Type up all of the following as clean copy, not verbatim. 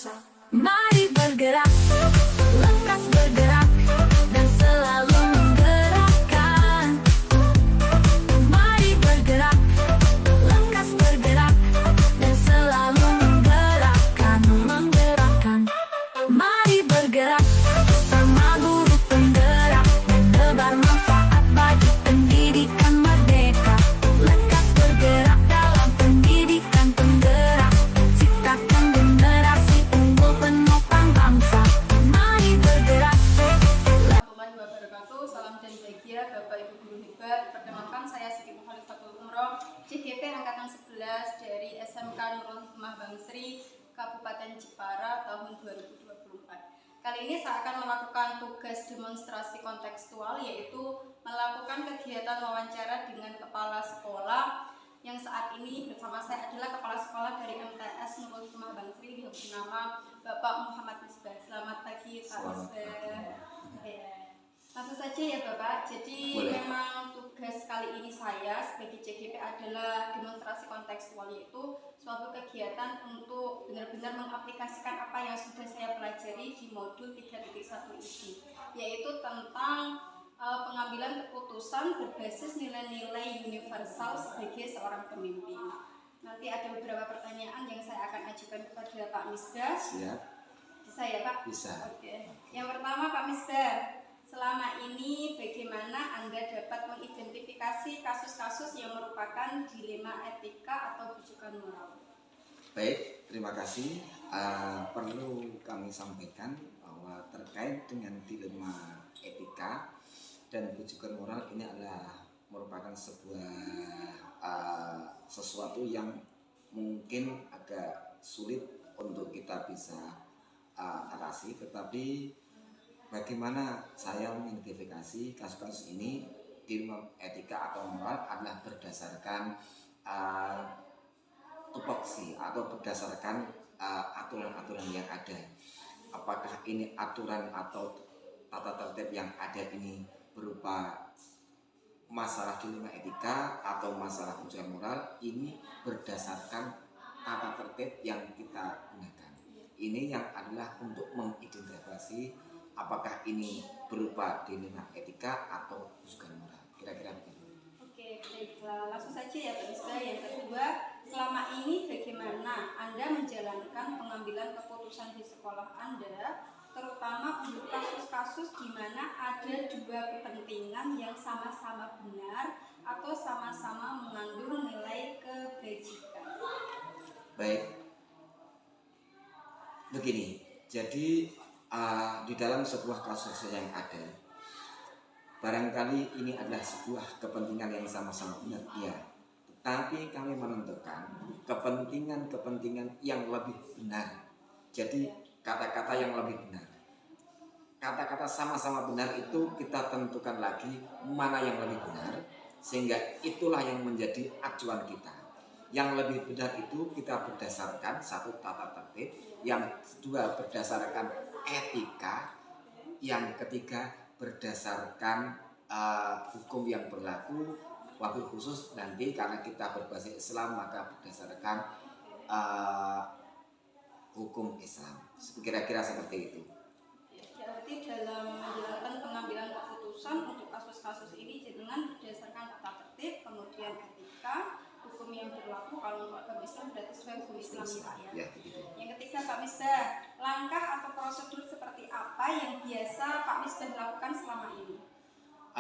Mari bergerak, lekas bergerak, dan selalu menggerakkan. Mari bergerak, lekas bergerak, dan selalu menggerakkan. Mari bergerak, bersama guru penggerak, menebar manfaat bagi pendidikan merdeka. Lekas bergerak dalam pendidikan penggerak, ciptakan generasi unggul penopang bangsa. Mari bergerak. Warahmatullahi wabarakatuh. Salam dan bahagia Bapak Ibu guru hebat. Perkenalkan, saya Siti Mukhalifatul Umroh, CGP angkatan 11 dari SMK Nurul Hikmah Bangsri, Kabupaten Jepara tahun 2024. Kali ini saya akan melakukan tugas demonstrasi kontekstual, yaitu melakukan kegiatan wawancara dengan kepala sekolah yang saat ini bersama saya adalah kepala sekolah dari MTS Nurul Hikmah Bangsri yang bernama Bapak Muhammad Misbah. Selamat pagi Pak Misbah. Langsung saja ya Bapak, jadi Boleh. memang tugas kali ini saya sebagai CGP adalah demonstrasi kontekstual, yaitu suatu kegiatan untuk benar-benar mengaplikasikan apa yang sudah saya pelajari di modul 3.1 ini, yaitu tentang pengambilan keputusan berbasis nilai-nilai universal sebagai seorang pemimpin. Nanti ada beberapa pertanyaan yang saya akan ajukan kepada Pak Misbah. Siap, Bisa ya Pak? bisa. Oke. Yang pertama Pak Misbah, selama ini bagaimana Anda dapat mengidentifikasi kasus-kasus yang merupakan dilema etika atau rujukan moral? Baik, terima kasih. Perlu kami sampaikan bahwa terkait dengan dilema etika dan rujukan moral ini adalah merupakan sebuah sesuatu yang mungkin agak sulit untuk kita bisa atasi, tetapi bagaimana saya mengidentifikasi kasus-kasus ini dilema etika atau moral adalah berdasarkan tupoksi atau berdasarkan aturan-aturan yang ada. Apakah ini aturan atau tata tertib yang ada ini berupa masalah dilema etika atau masalah rujukan moral, ini berdasarkan tata tertib yang kita gunakan. Ini yang adalah untuk mengidentifikasi apakah ini berupa dilema etika atau rujukan moral. Kira-kira begitu. Oke, baiklah. Langsung saja ya Pak Misbah. Yang kedua, selama ini bagaimana Anda menjalankan pengambilan keputusan di sekolah Anda, terutama untuk kasus-kasus di mana ada dua kepentingan yang sama-sama benar atau sama-sama mengandung nilai kebajikan? Baik, begini. Jadi di dalam sebuah kasus yang ada, barangkali ini adalah sebuah kepentingan yang sama-sama benar, iya. Tetapi kami menentukan kepentingan-kepentingan yang lebih benar. Jadi kata-kata yang lebih benar. Kata-kata sama-sama benar itu kita tentukan lagi mana yang lebih benar, sehingga itulah yang menjadi acuan kita. Yang lebih benar itu kita berdasarkan satu tata tertib, yang kedua berdasarkan etika, yang ketiga berdasarkan hukum yang berlaku, wabil khusus nanti karena kita berbasis Islam maka berdasarkan hukum Islam. Kira-kira seperti itu. Berarti dalam menjalankan pengambilan keputusan untuk kasus-kasus ini dengan berdasarkan tata tertib, kemudian etika, hukum yang berlaku. Kalau untuk agama Islam berarti sesuai hukum Islam ya Pak ya. Ya, begitu. Yang ketiga Pak Misbah, langkah atau prosedur seperti apa yang biasa Pak Misbah lakukan selama ini?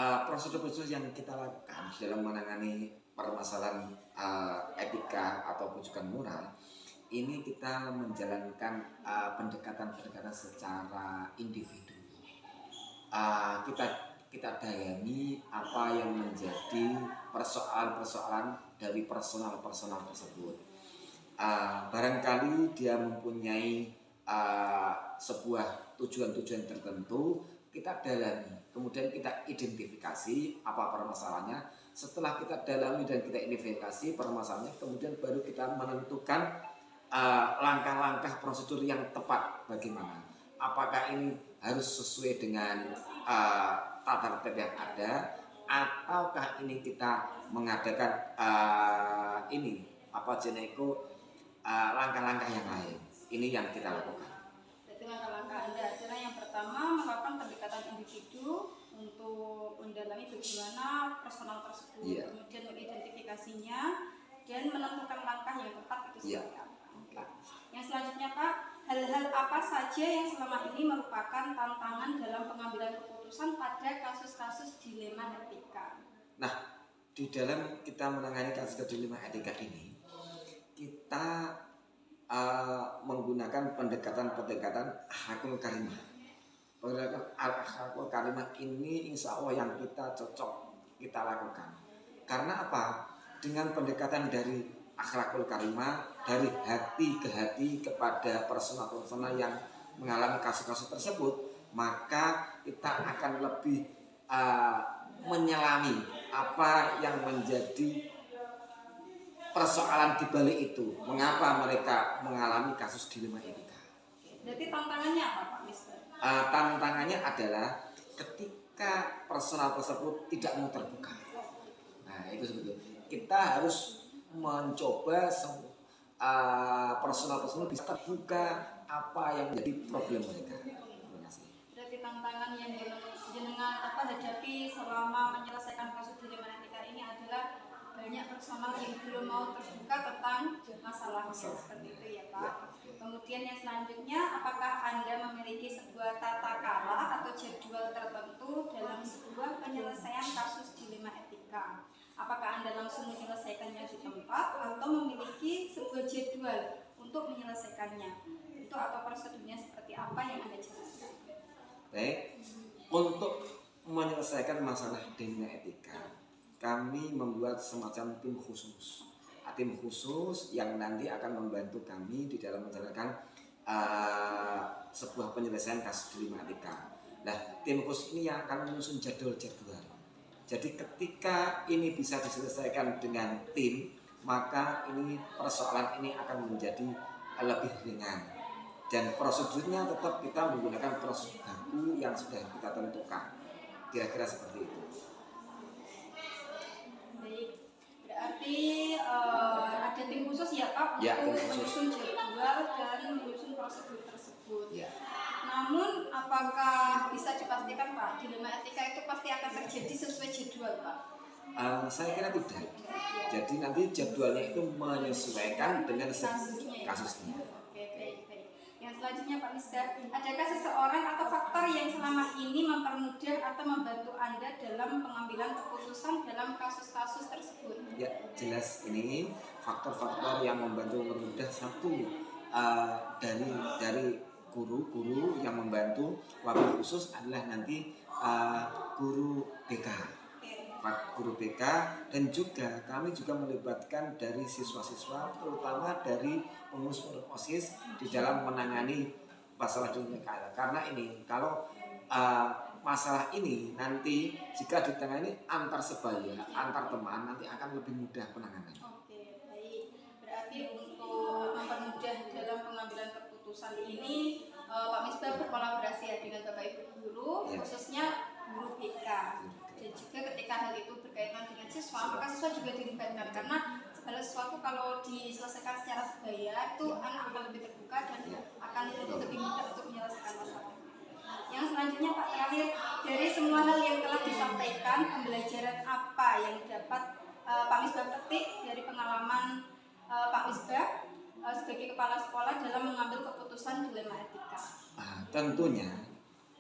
Prosedur-prosedur yang kita lakukan dalam menangani permasalahan etika atau rujukan moral, ini kita menjalankan pendekatan-pendekatan secara individu. Kita dalami apa yang menjadi persoalan-persoalan dari personal tersebut. Barangkali dia mempunyai sebuah tujuan-tujuan tertentu, kita dalami, kemudian kita identifikasi apa permasalahannya. Setelah kita dalami dan kita identifikasi permasalahannya, kemudian baru kita menentukan langkah-langkah prosedur yang tepat bagaimana. Apakah ini harus sesuai dengan tata tertib yang ada, ataukah ini kita mengadakan langkah-langkah yang lain. Ini yang kita lakukan. Anda adalah yang pertama melakukan pendekatan individu untuk mendalami bagaimana personal tersebut, Iya. kemudian mengidentifikasinya dan menentukan langkah yang tepat itu Iya. seperti apa. Oke. Yang selanjutnya Pak, hal-hal apa saja yang selama ini merupakan tantangan dalam pengambilan keputusan pada kasus-kasus dilema etika? Nah, di dalam kita menangani kasus dilema etika ini, kita menggunakan pendekatan-pendekatan akhlakul karimah. Pendekatan akhlakul karimah ini insya Allah yang kita cocok kita lakukan. Karena apa? Dengan pendekatan dari akhlakul karimah, dari hati ke hati kepada personal-personal yang mengalami kasus-kasus tersebut, maka kita akan lebih menyelami apa yang menjadi persoalan di balik itu, mengapa mereka mengalami kasus dilema etika. Berarti tantangannya apa Pak Mister? Tantangannya adalah ketika personal tersebut tidak mau terbuka. Nah itu sebetulnya kita harus mencoba personal tersebut bisa terbuka apa yang menjadi problem mereka. Terima kasih. Berarti tantangan yang jenengan hadapi selama menyelesaikan kasus dilema etika ini adalah banyak personal yang belum mau terbuka tentang masalahnya seperti itu ya Pak. Kemudian yang selanjutnya, apakah Anda memiliki sebuah tata cara atau jadwal tertentu dalam sebuah penyelesaian kasus dilema etika? Apakah Anda langsung menyelesaikannya di tempat atau memiliki sebuah jadwal untuk menyelesaikannya? Itu atau prosedurnya seperti apa yang Anda jelaskan? Baik, untuk menyelesaikan masalah dilema etika, kami membuat semacam tim khusus. Tim khusus yang nanti akan membantu kami di dalam menjalankan sebuah penyelesaian kasus dilema etika. Nah, tim khusus ini yang akan menyusun jadwal-jadwal. Jadi ketika ini bisa diselesaikan dengan tim, maka ini persoalan ini akan menjadi lebih ringan. Dan prosedurnya tetap kita menggunakan prosedur baku yang sudah kita tentukan. Kira-kira seperti itu. Berarti ada tim khusus ya Pak Ya, untuk tim khusus. menyusun jadwal dan menyusun prosedur tersebut. Ya. Namun apakah bisa dipastikan Pak dilema etika itu pasti akan terjadi sesuai jadwal Pak? Saya kira tidak. Jadi nanti jadwalnya itu menyesuaikan dengan kasusnya. Oke, baik. Yang selanjutnya Pak Mister, adakah seseorang atau faktor yang selama ini mempermudah atau membantu Anda dalam pengambilan keputusan dalam kasus-kasus tersebut? Ya, jelas ini faktor-faktor yang membantu mempermudah satu dari guru-guru yang membantu, wabil khusus adalah nanti guru BK. Guru BK, dan juga kami juga melibatkan dari siswa-siswa, terutama dari pengurus OSIS di dalam menangani masalah dilema etika. Karena ini kalau masalah ini nanti jika ditangani antar sebaya, antar teman, nanti akan lebih mudah penanganannya. Oke, baik. Berarti untuk mempermudah dalam pengambilan keputusan ini, Pak Misbah berkolaborasi ya dengan Bapak Ibu guru, Ya. khususnya guru BK. Dan juga ketika hal itu berkaitan dengan siswa, maka siswa juga dilibatkan karena segala sesuatu kalau diselesaikan secara sebaya itu anak akan lebih terbuka dan akan lebih mudah untuk menyelesaikan masalah. Yang selanjutnya Pak terakhir, dari semua hal yang telah disampaikan, pembelajaran apa yang dapat Pak Misbah petik dari pengalaman Pak Misbah sebagai kepala sekolah dalam mengambil keputusan dilema etika? Tentunya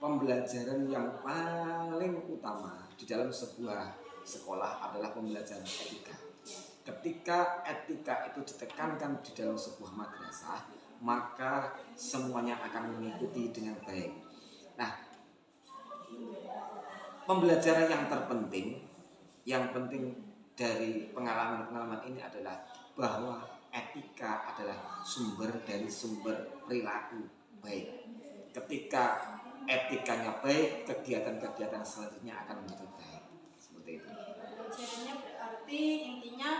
pembelajaran yang paling utama di dalam sebuah sekolah adalah pembelajaran etika. Ketika etika itu ditekankan di dalam sebuah madrasah, maka semuanya akan mengikuti dengan baik. Nah, pembelajaran yang penting dari pengalaman-pengalaman ini adalah bahwa etika adalah sumber dari sumber perilaku baik. Ketika etikanya baik, kegiatan-kegiatan selanjutnya akan menjadi baik. Seperti itu. Pelajarannya berarti intinya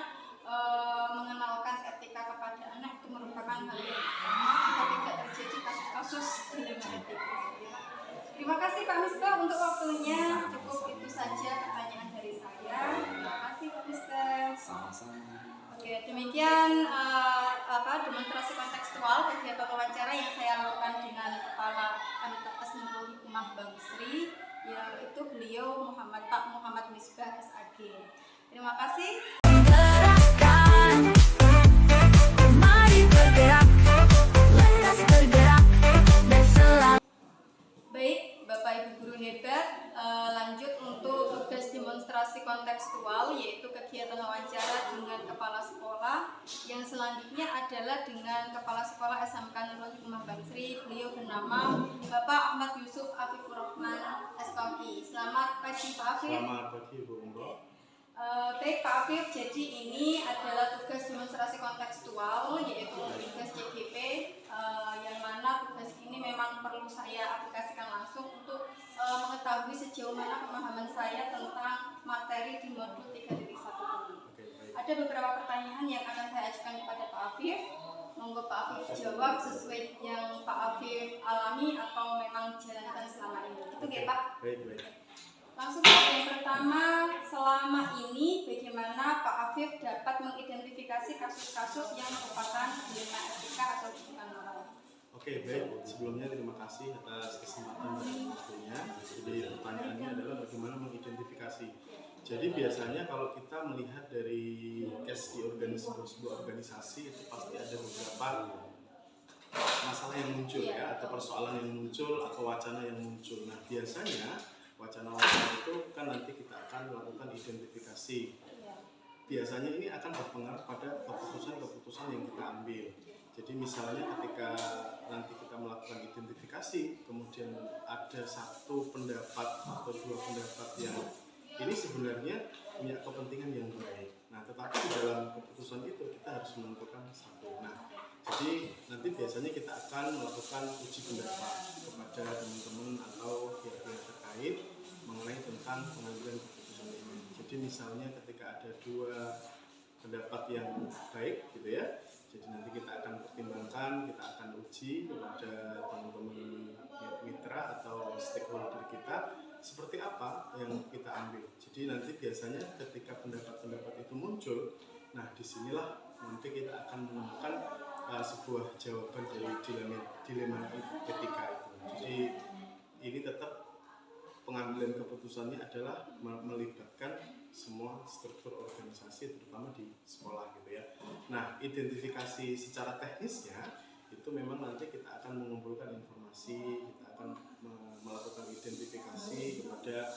mengenalkan etika kepada anak itu merupakan hal yang utama agar tidak terjadi kasus-kasus dilema etika. Terima kasih Pak Misbah untuk waktunya. Cukup itu saja pertanyaan dari saya. Terima kasih Pak Misbah. Sama-sama. Oke, demikian demonstrasi kontekstual kegiatan wawancara yang saya lakukan dengan Kepala Panitia Oke, terima kasih. Gerakan, mari bergerak, lekas bergerak, dan selalu. Baik, Bapak Ibu guru hebat, lanjut untuk tugas demonstrasi kontekstual, yaitu kegiatan wawancara dengan kepala sekolah. Yang selanjutnya adalah dengan kepala sekolah SMK Nurul Hikmah Bangsri. Beliau bernama Bapak Ahmad Yusuf Afifur Rahman SKOPI. Selamat pagi Pak Afif. Selamat pagi Bu Umroh. Baik Pak Afif, jadi ini adalah tugas demonstrasi kontekstual, yaitu tugas CGP, yang mana tugas ini memang perlu saya aplikasikan langsung untuk mengetahui sejauh mana pemahaman saya tentang materi di modul 3.1 ini. Oke, baik. Ada beberapa pertanyaan yang akan saya ajukan kepada Pak Afif. Monggo Pak Afif jawab sesuai yang Pak Afif alami atau memang jalankan selama ini. Itu ya Pak? Baik, baik. Langsung ke yang pertama, selama ini bagaimana Pak Afif dapat mengidentifikasi kasus-kasus yang merupakan dilema etika atau bukan moral? Oke, baik. Sebelumnya terima kasih atas kesempatan dan waktunya. Jadi pertanyaannya adalah bagaimana mengidentifikasi. Jadi biasanya kalau kita melihat dari case di sebuah organisasi itu pasti ada beberapa masalah yang muncul ya, atau persoalan yang muncul atau wacana yang muncul. Nah biasanya wacana-wacana itu kan nanti kita akan melakukan identifikasi. Biasanya ini akan berpengaruh pada keputusan-keputusan yang kita ambil. Jadi misalnya ketika nanti kita melakukan identifikasi, kemudian ada satu pendapat atau dua pendapat yang ini sebenarnya punya kepentingan yang baik. Nah, tetapi di dalam keputusan itu kita harus menentukan satu. Nah, jadi nanti biasanya kita akan melakukan uji pendapat kepada teman-teman atau pihak-pihak terkait mengenai tentang pengambilan keputusan ini. Jadi misalnya ketika ada dua pendapat yang baik gitu ya, jadi nanti kita akan pertimbangkan, kita akan uji kepada teman-teman mitra atau stakeholder kita seperti apa yang kita ambil. Jadi nanti biasanya ketika pendapat-pendapat itu muncul, nah disinilah nanti kita akan menemukan sebuah jawaban dari dilema etika itu. Jadi ini tetap pengambilan keputusannya adalah melibatkan semua struktur organisasi terutama di sekolah gitu ya. Nah, identifikasi secara teknisnya itu memang nanti kita akan mengumpulkan informasi, kita akan melakukan identifikasi kepada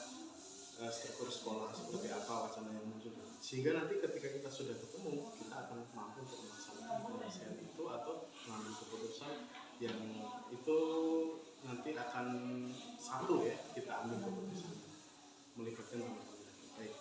struktur sekolah seperti apa wacana yang muncul, sehingga nanti ketika kita sudah ketemu kita akan mampu untuk melaksanakan penyelesaian itu atau mengambil keputusan yang itu nanti akan satu ya, kita ambil keputusan melibatkan teman-teman. Baik.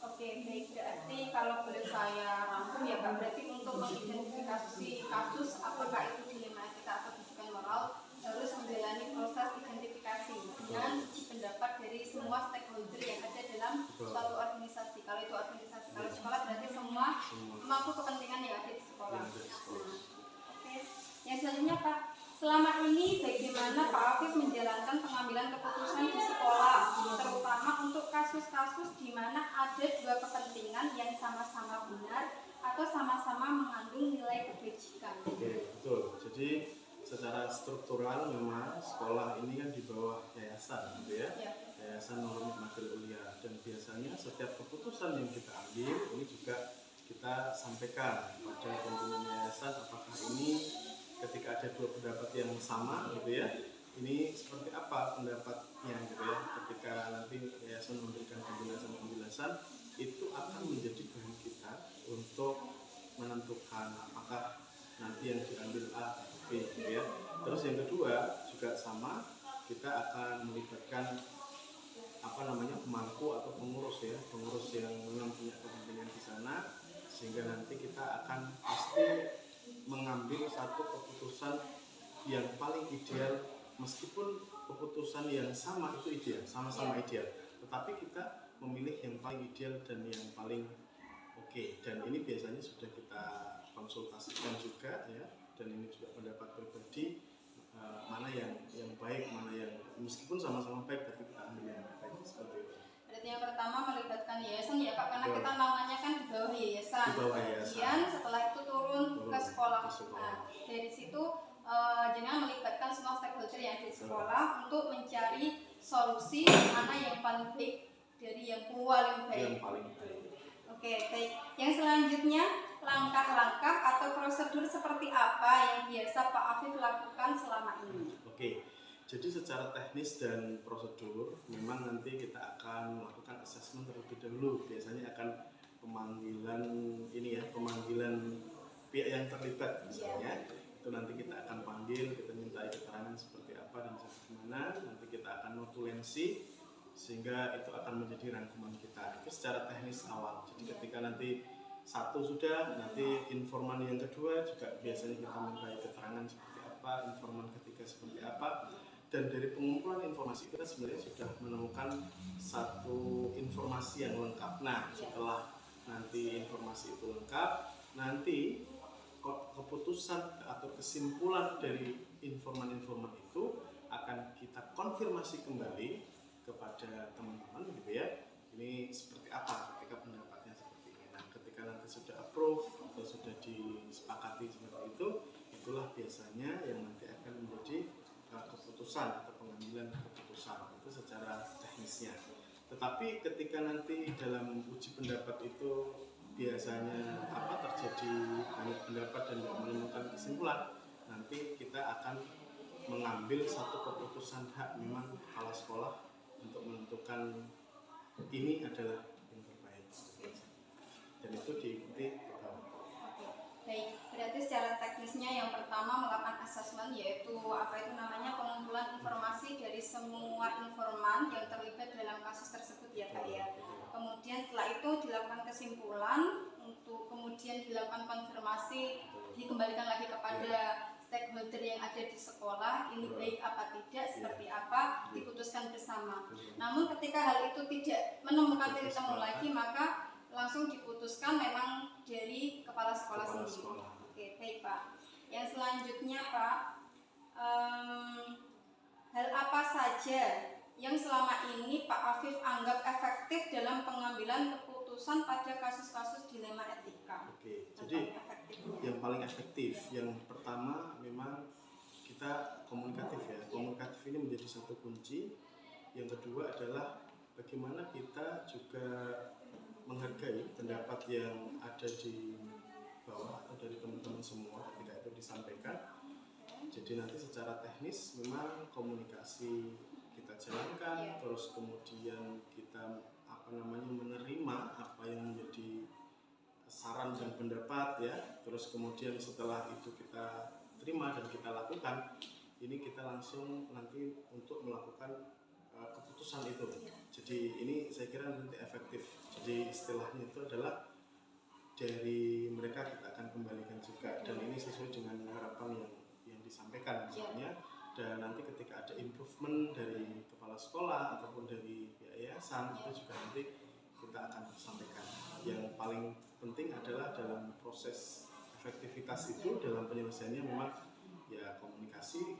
Oke, baik. Berarti kalau boleh saya rangkum ya Pak, berarti untuk mengidentifikasi kasus apakah itu dilema etika atau bukan moral, harus menjalani proses identifikasi dengan uji pendapat dari semua stakeholder yang ada dalam suatu organisasi. Kalau itu organisasi, kalau sekolah berarti semua pemangku kepentingan yang ada di sekolah. Oke, yang selanjutnya Pak, selama ini bagaimana Pak Afif menjalankan pengambilan keputusan di sekolah, terutama untuk kasus-kasus di mana ada dua kepentingan yang sama-sama benar atau sama-sama mengandung nilai kebajikan? Oke, betul. Jadi secara struktural memang sekolah ini kan di bawah yayasan gitu ya. Yayasan Nurul Hikmah Ulia, dan biasanya setiap keputusan yang kita ambil ini juga kita sampaikan pada pimpinan yayasan apakah ini ketika ada dua pendapat yang sama gitu ya, ini seperti apa pendapatnya gitu ya. Ketika nanti yayasan memberikan penjelasan-penjelasan itu akan menjadi bahan kita untuk menentukan apakah nanti yang diambil A atau B gitu ya. Terus yang kedua juga sama, kita akan melibatkan pemangku atau pengurus ya, pengurus yang memang punya kepentingan di sana, sehingga nanti kita akan pasti mengambil satu keputusan yang paling ideal, meskipun keputusan yang sama itu ideal, sama-sama ideal, tetapi kita memilih yang paling ideal dan yang paling oke. Dan ini biasanya sudah kita konsultasikan juga ya, dan ini juga pendapat pribadi, mana yang baik, mana yang meskipun sama-sama baik tapi kita ambil yang baik, seperti itu. Berarti yang pertama melibatkan yayasan ya Pak, karena kita naungannya kan di bawah yayasan. Kemudian setelah itu turun ke sekolah. Nah, dari situ jangan melibatkan semua stakeholder yang ada di sekolah untuk mencari solusi mana yang paling baik dari yang paling baik. yang paling baik. Oke, baik. Yang selanjutnya, langkah-langkah atau prosedur seperti apa yang biasa Pak Afif lakukan selama ini? Oke, jadi secara teknis dan prosedur memang nanti kita akan melakukan assessment terlebih dahulu. Biasanya akan pemanggilan ini ya, pemanggilan pihak yang terlibat misalnya. Itu nanti kita akan panggil, kita minta keterangan seperti apa dan bagaimana. Nanti kita akan notulensi sehingga itu akan menjadi rangkuman kita. Itu secara teknis awal. Jadi ketika nanti satu sudah, nanti informan yang kedua juga biasanya kita minta keterangan seperti apa, informan ketiga seperti apa, dan dari pengumpulan informasi kita sebenarnya sudah menemukan satu informasi yang lengkap. Nah, setelah nanti informasi itu lengkap, nanti keputusan atau kesimpulan dari informan-informan itu akan kita konfirmasi kembali kepada teman-teman gitu ya. Ini seperti apa ketika pendapatnya seperti ini. Nah, ketika nanti sudah approve atau sudah disepakati seperti itu, itulah biasanya yang nanti akan menjadi keputusan atau pengambilan keputusan itu secara teknisnya. Tetapi ketika nanti dalam uji pendapat itu biasanya terjadi banyak pendapat dan tidak menemukan kesimpulan, nanti kita akan mengambil satu keputusan hak memang kepala sekolah untuk menentukan ini adalah yang terbaik dan itu diikuti ke bawah. Oke, baik. Berarti secara teknisnya yang pertama melakukan assessment, yaitu pengumpulan informasi dari semua informan yang terlibat dalam kasus tersebut ya Kak ya. Kemudian setelah itu dilakukan kesimpulan, untuk kemudian dilakukan konfirmasi, dikembalikan lagi kepada stakeholder yang ada di sekolah, ini baik apa tidak, seperti apa, diputuskan bersama. Namun ketika hal itu tidak menemukan titik temu lagi, maka langsung diputuskan memang dari kepala sekolah sendiri. Oke, baik Pak. Yang selanjutnya Pak, hal apa saja yang selama ini Pak Afif anggap efektif dalam pengambilan keputusan pada kasus-kasus dilema etika? Oke, jadi yang paling efektif, yang pertama memang kita komunikatif ya. Komunikatif ini menjadi satu kunci. Yang kedua adalah bagaimana kita juga menghargai pendapat yang ada di bawah atau dari teman-teman semua ketika itu disampaikan. Jadi nanti secara teknis memang komunikasi kita jalankan, terus kemudian kita menerima apa yang menjadi saran dan pendapat ya, terus kemudian setelah itu kita terima dan kita lakukan, ini kita langsung nanti untuk melakukan keputusan itu. Jadi ini saya kira nanti efektif. Jadi istilahnya itu adalah dari mereka kita akan kembalikan juga, dan ini sesuai dengan harapan yang disampaikan misalnya. Dan nanti ketika ada improvement dari kepala sekolah ataupun dari yayasan, itu juga nanti kita akan sampaikan. Yang paling penting adalah dalam proses efektivitas itu, dalam penyelesaiannya memang ya komunikasi,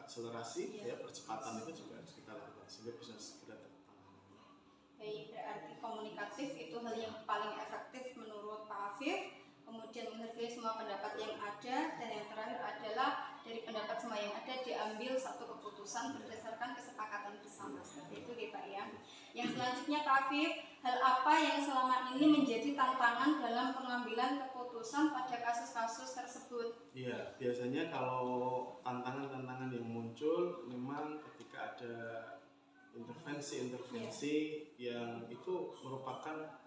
akselerasi, ya percepatan itu juga harus kita lakukan sehingga bisa segera tertangani. Baik, berarti komunikatif itu hal yang paling efektif menurut Pak Afif. Kemudian menghargai semua pendapat yang ada, dan yang terakhir adalah dari pendapat semua yang ada diambil satu keputusan berdasarkan kesepakatan bersama. Seperti itu ya Pak ya. Yang selanjutnya Pak Afif, hal apa yang selama ini menjadi tantangan dalam pengambilan keputusan pada kasus-kasus tersebut? Iya, biasanya kalau tantangan-tantangan yang muncul memang ketika ada intervensi-intervensi yang itu merupakan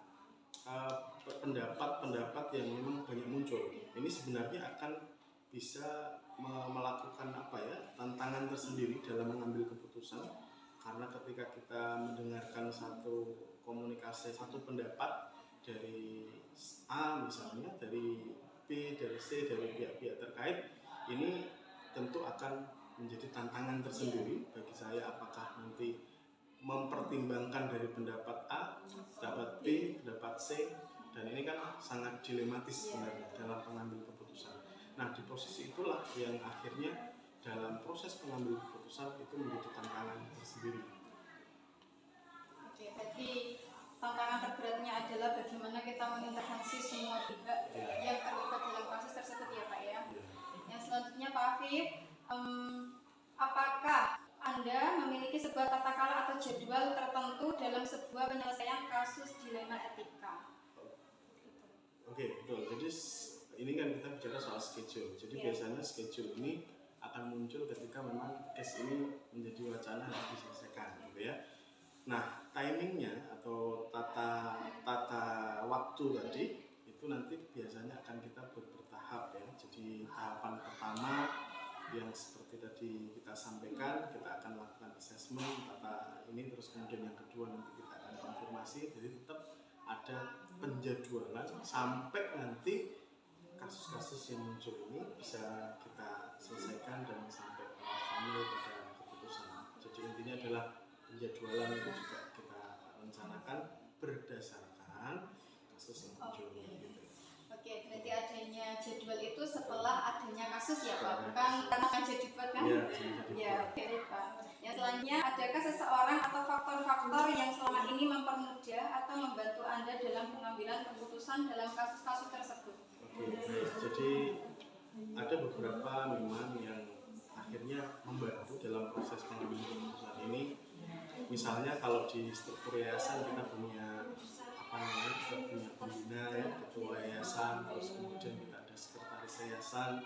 pendapat-pendapat yang memang banyak muncul. Ini sebenarnya akan bisa melakukan tantangan tersendiri dalam mengambil keputusan, karena ketika kita mendengarkan satu komunikasi, satu pendapat dari A misalnya, dari B, dari C, dari pihak-pihak terkait, ini tentu akan menjadi tantangan tersendiri bagi saya, apakah nanti mempertimbangkan dari pendapat A, pendapat B, pendapat C, dan ini kan sangat dilematis sebenarnya dalam pengambil keputusan. Nah, di posisi itulah yang akhirnya dalam proses pengambil keputusan itu menjadi tantangan tersendiri. Oke, berarti tantangan terberatnya adalah bagaimana kita mengintervensi semua pihak yang terlibat dalam kasus tersebut ya Pak ya. Yang selanjutnya Pak Afif, apakah Anda memiliki sebuah tata cara atau jadwal tertentu dalam sebuah penyelesaian kasus dilema etika. Oke, betul. Jadi ini kan kita bicara soal schedule. Jadi biasanya schedule ini akan muncul ketika memang case ini menjadi wacana harus diselesaikan, gitu ya. Nah, timingnya atau tata waktu tadi itu nanti biasanya akan kita buat bertahap ya. Jadi tahapan pertama yang seperti tadi kita sampaikan, kita akan lakukan assessment tata ini, terus kemudian yang kedua nanti kita akan konfirmasi. Jadi tetap ada penjadwalan sampai nanti kasus-kasus yang muncul ini bisa kita selesaikan dan sampai final pada keputusan. Jadi intinya adalah penjadwalan itu juga kita rencanakan berdasarkan kasus yang muncul gitu. Oke, berarti adanya jadwal itu setelah adanya kasus ya Pak, bukan karena jadi buat kan? Iya, Ya, oke Pak. Yang selanjutnya, adakah seseorang atau faktor-faktor yang selama ini mempermudah atau membantu Anda dalam pengambilan keputusan dalam kasus-kasus tersebut? Oke, baik. Jadi ada beberapa memang yang akhirnya membantu dalam proses pengambilan keputusan ini. Misalnya kalau di struktur yayasan kita punya kita punya pembina ya, ketua yayasan, terus kemudian kita ada sekretaris yayasan,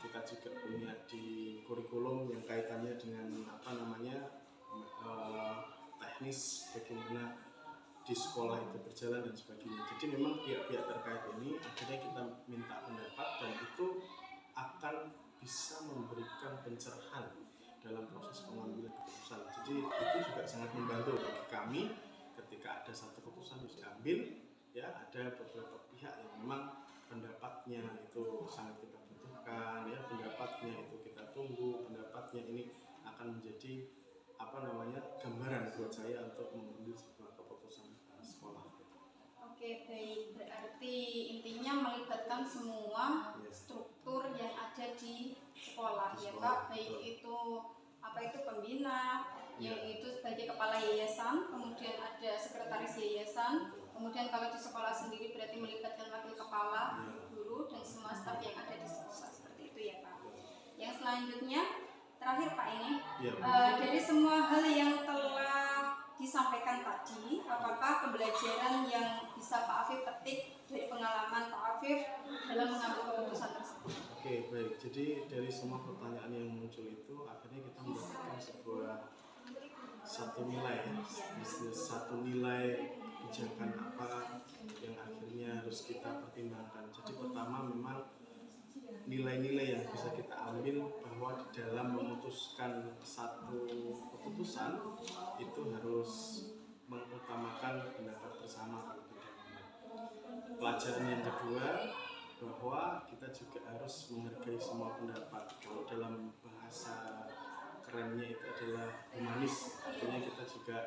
kita juga punya di kurikulum yang kaitannya dengan teknis bagaimana di sekolah itu berjalan dan sebagainya. Jadi memang pihak-pihak terkait ini akhirnya kita minta pendapat dan itu akan bisa memberikan pencerahan dalam proses pengambilan keputusan. Jadi itu juga sangat membantu bagi kami ketika ada satu keputusan harus diambil, ya ada beberapa pihak yang memang pendapatnya itu sangat kita butuhkan, ya pendapatnya itu kita tunggu, pendapatnya ini akan menjadi gambaran buat saya untuk mengambil sebuah keputusan sekolah. Oke, baik. Berarti intinya melibatkan semua struktur yang ada di sekolah, ya Pak. Baik itu pembina, yang itu sebagai kepala yayasan, kemudian ada sekretaris yayasan, kemudian kalau di sekolah sendiri berarti melibatkan wakil kepala, guru, dan semua staf yang ada di sekolah, seperti itu ya Pak. Yang selanjutnya, terakhir Pak ini, dari semua hal yang telah disampaikan tadi, apakah pembelajaran yang bisa Pak Afif petik dari pengalaman Pak Afif dalam mengambil keputusan tersebut? Oke, baik. Jadi dari semua pertanyaan yang muncul itu akhirnya kita mendapatkan satu nilai kebijakan apa yang akhirnya harus kita pertimbangkan. Jadi pertama memang nilai-nilai yang bisa kita ambil bahwa di dalam memutuskan satu keputusan itu harus mengutamakan pendapat bersama. Pelajaran yang kedua bahwa kita juga harus menghargai semua pendapat. Kalau dalam bahasa kerennya itu adalah humanis, artinya kita juga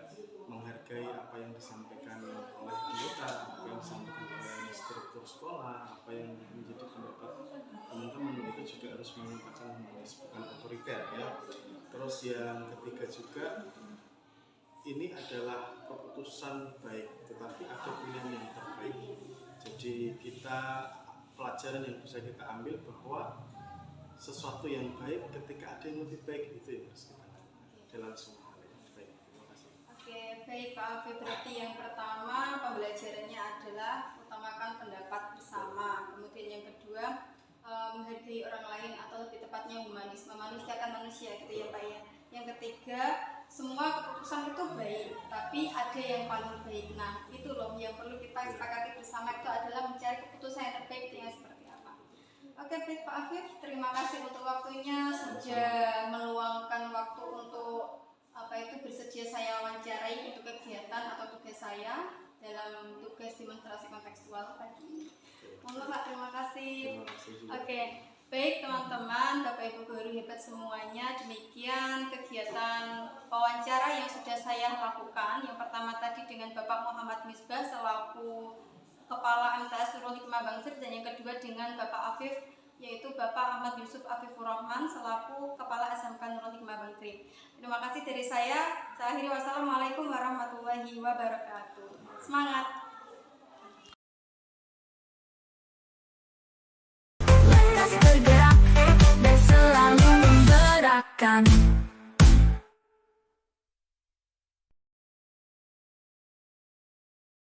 menghargai apa yang disampaikan oleh anggota, apa yang disampaikan oleh struktur sekolah, apa yang menjadi pendapat teman-teman, itu juga harus menggunakan humanis, bukan otoriter ya. Terus yang ketiga juga, ini adalah keputusan baik, tetapi ada pilihan yang terbaik. Jadi pelajaran yang bisa kita ambil bahwa sesuatu yang baik ketika ada yang lebih baik itu yang harus kita lakukan dalam semua hal yang baik. Terima kasih. Oke, baik Pak Afif. Berarti yang pertama pembelajarannya adalah utamakan pendapat bersama. Kemudian yang kedua menghargai orang lain atau lebih tepatnya humanis, memanusiakan manusia gitu ya Pak ya. Yang ketiga, semua keputusan itu baik, tapi ada yang paling baik. Nah, itu loh yang perlu kita sepakati bersama, itu adalah mencari keputusan yang terbaik yang seperti apa. Oke, baik Pak Afif, terima kasih untuk waktunya, sudah meluangkan waktu untuk bersedia saya wawancarai untuk kegiatan atau tugas saya dalam tugas demonstrasi kontekstual tadi ini. Mohon Pak, terima kasih. Oke, baik teman-teman, Bapak Ibu guru hebat semuanya, demikian kegiatan wawancara yang sudah saya lakukan. Yang pertama tadi dengan Bapak Muhammad Misbah selaku Kepala MTS Nurul Hikmah Bangsri, dan yang kedua dengan Bapak Afif, yaitu Bapak Ahmad Yusuf Afifur Rahman selaku Kepala SMK Nurul Hikmah Bangsri. Terima kasih dari saya. Saya akhiri, wassalamualaikum warahmatullahi wabarakatuh. Semangat! Lekas bergerak dan selalu menggerakkan.